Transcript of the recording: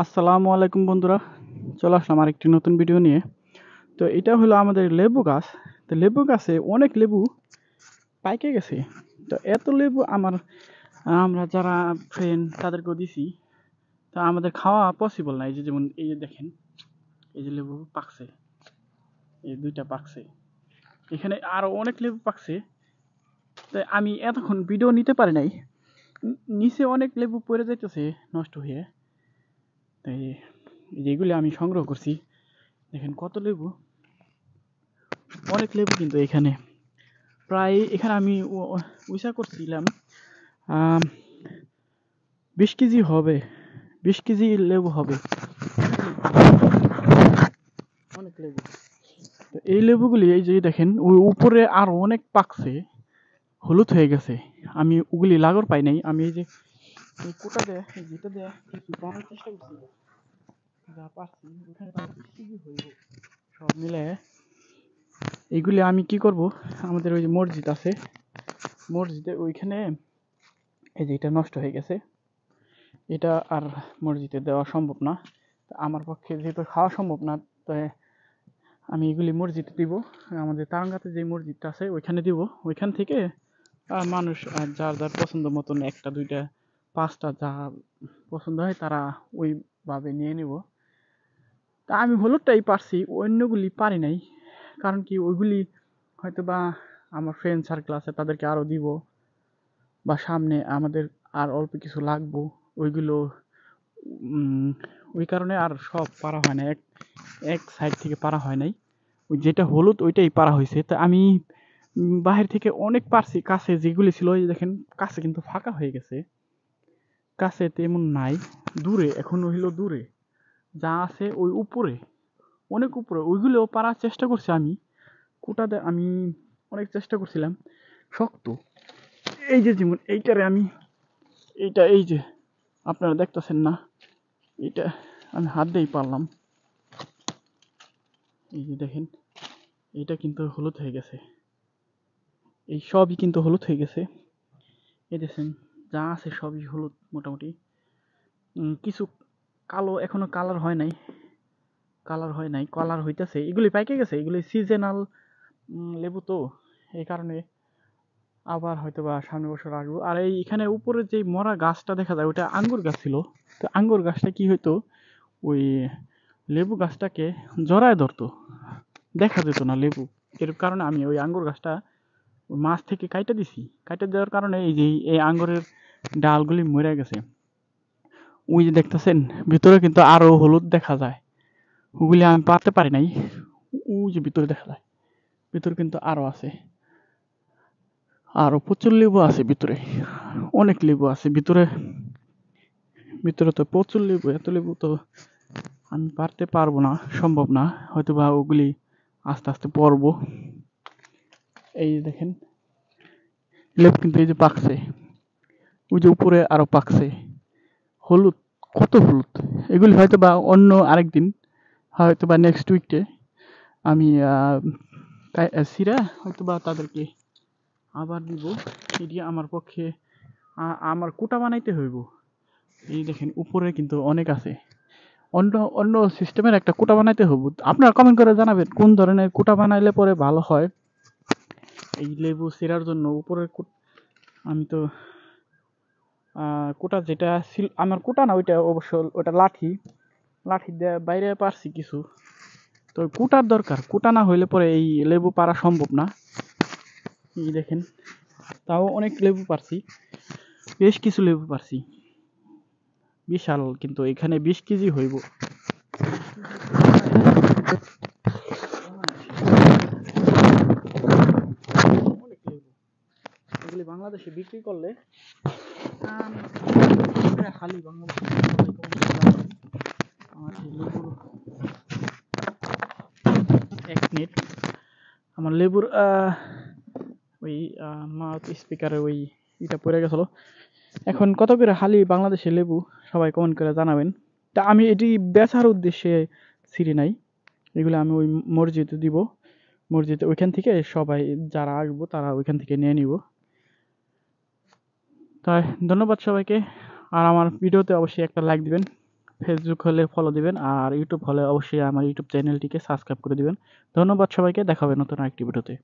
আসসালামু আলাইকুম বন্ধুরা, চলে আসলাম আরেকটি নতুন ভিডিও নিয়ে। তো এটা হলো আমাদের লেবু গাছ। তো লেবু গাছে অনেক লেবু পাইকে গেছে। তো এত লেবু আমরা যারা ফ্রেন্ড তাদেরকেও দিছি। তো আমাদের খাওয়া পসিবল না। এই যে যেমন এই যে দেখেন, এই যে লেবু পাকছে, এই দুইটা পাকছে, এখানে আরো অনেক লেবু পাকছে। তো আমি এতক্ষণ ভিডিও নিতে পারি নাই। নিচে অনেক লেবু পড়ে যাইতেছে নষ্ট হয়ে। তো যেগুলি আমি সংগ্রহ করছি, দেখেন কত লেবু, অনেক লেবু কিন্তু এখানে। প্রায় এখানে আমি উইসা করছিলাম 20 কেজি হবে, 20 কেজি লেবু হবে, অনেক লেবু। তো এই লেবুগুলি এই যে দেখেন ওই উপরে আরো অনেক পাকছে, হলুদ হয়ে গেছে। আমি ওগুলি লাগর পাই নাই। আমি এই যে এই কোটা দেয় যেটা দেয় কিছু করার চেষ্টা করছি, যা পারছি ওখানে 20 কেজি হইব সব মিলে। এইগুলি আমি কি করব, আমাদের ওই যে মসজিদ আছে, মসজিদে ওইখানে এই যে এটা নষ্ট হয়ে গেছে, এটা আর মসজিদে দেওয়া সম্ভব না। আমার পক্ষে যেহেতু খাওয়া সম্ভব না, তাই আমি এগুলি মসজিদে দিব। আমাদের তারাঙ্গাতে যে মসজিদটা আছে ওইখানে দিব। ওইখান থেকে মানুষ যার যার পছন্দ মতন একটা দুইটা পাঁচটা যা পছন্দ হয় তারা ওইভাবে নিয়ে নেব। তা আমি হলুদটাই পারছি, অন্যগুলি পারি নাই। কারণ কি, ওইগুলি হয়তো বা আমার ফ্রেন্ড সার্কেল আছে তাদেরকে আরও দিব, বা সামনে আমাদের আর অল্প কিছু লাগবো ওইগুলো। উম, ওই কারণে আর সব পারা হয় না, এক এক সাইড থেকে পারা হয় নাই। ওই যেটা হলুদ ওইটাই পারা হয়েছে। তা আমি বাহির থেকে অনেক পারছি। কাছে যেগুলি ছিল এই যে দেখেন, কাছে কিন্তু ফাঁকা হয়ে গেছে, কাছে তেমন নাই। দূরে এখন হইলো, দূরে যা আছে ওই উপরে, অনেক উপরে, ওইগুলোও পারার চেষ্টা করছি আমি। কোটাতে আমি অনেক চেষ্টা করছিলাম, শক্ত। এই যে যেমন এইটারে আমি, এইটা এই যে আপনারা দেখতেছেন না, এটা আমি হাত দিয়েই পারলাম। এই যে দেখেন, এটা কিন্তু হলুদ হয়ে গেছে, এই সবই কিন্তু হলুদ হয়ে গেছে। এই দেখেন, যা আছে সবই হলুদ মোটামুটি। কিছু কালো এখনো কালার হয় নাই, কালার হয় নাই, কালার হইতেছে। এগুলি পাইকে গেছে, এগুলি সিজনাল লেবু তো, এই কারণে আবার হয়তো বা সামনের বছর আসবো। আর এই এখানে উপরে যে মরা গাছটা দেখা যায় ওটা আঙ্গুর গাছ ছিল। তো আঙ্গুর গাছটা কি হইতো, ওই লেবু গাছটাকে জড়ায় ধরতো, দেখা যেত না লেবু। এর কারণে আমি ওই আঙ্গুর গাছটা মাছ থেকে কাইটা দিছি। কাইটা দেওয়ার কারণে এই যে এই আঙ্গুরের ডালগুলি মরে গেছে। ওই যে দেখতেছেন ভিতরে কিন্তু আরো হলুদ দেখা যায়, ওগুলি আমি পারতে পারি নাই। ওই যে ভিতরে দেখা যায়, ভিতরে কিন্তু আরো আছে, আরো প্রচুর লেবু আছে ভিতরে, অনেক লেবু আছে ভিতরে। ভিতরে তো প্রচুর লেবু, এত লেবু তো আমি পারতে পারবো না, সম্ভব না। হয়তো বা ওগুলি আস্তে আস্তে পরবো। এই যে দেখেন লেবু কিন্তু এই যে পাকছে, ওই যে উপরে আরো পাকছে, হলুদ, কত হলুদ। এগুলি হয়তো বা অন্য আরেকদিন, হয়তো বা নেক্সট উইকে আমি সিরা হয়তো বা তাদেরকে আবার দিব। এটি আমার পক্ষে আমার কুটা বানাইতে হইব। এই দেখেন উপরে কিন্তু অনেক আছে, অন্য অন্য সিস্টেমের একটা কুটা বানাইতে হইব। আপনারা কমেন্ট করে জানাবেন কোন ধরনের কুটা বানাইলে পরে ভালো হয় এই লেবু সিরার জন্য। উপরের আমি তো কুটা যেটা ছিল, আমার কুটা না ওইটা, অবশ্য ওটা লাঠি, লাঠি দিয়ে বাইরে পারছি কিছু। তো কুটার দরকার, কুটা না হইলে পরে এই লেবু পারা সম্ভব না। এই দেখেন, তাও অনেক লেবু পারছি, বেশ কিছু লেবু পারছি, বিশাল। কিন্তু এখানে 20 কেজি হইব। অনেক লেবু, এগুলি বাংলাদেশে বিক্রি করলে খালি বাংলাদেশে আমার এই লেবুর 1 মিনিট, আমার লেবুর ওই মাউথ স্পিকারে ওই এটা পড়ে গেছিল। এখন কত করে হালি বাংলাদেশে লেবু, সবাই কমেন্ট করে জানাবেন। তা আমি এটি বেচার উদ্দেশ্যে ছিঁড়ি নাই, এগুলো আমি ওই মসজিদে দিব। মসজিদে ওইখান থেকে সবাই যারা আসবো তারা ওইখান থেকে নিয়ে নিব। তাই ধন্যবাদ সবাইকে। আর আমার ভিডিওতে অবশ্যই একটা লাইক দিবেন, ফেসবুক হলে ফলো দিবেন, আর ইউটিউব হলে অবশ্যই আমার ইউটিউব চ্যানেলটিকে সাবস্ক্রাইব করে দিবেন। ধন্যবাদ সবাইকে, দেখা হবে নতুন আরেকটি ভিডিওতে।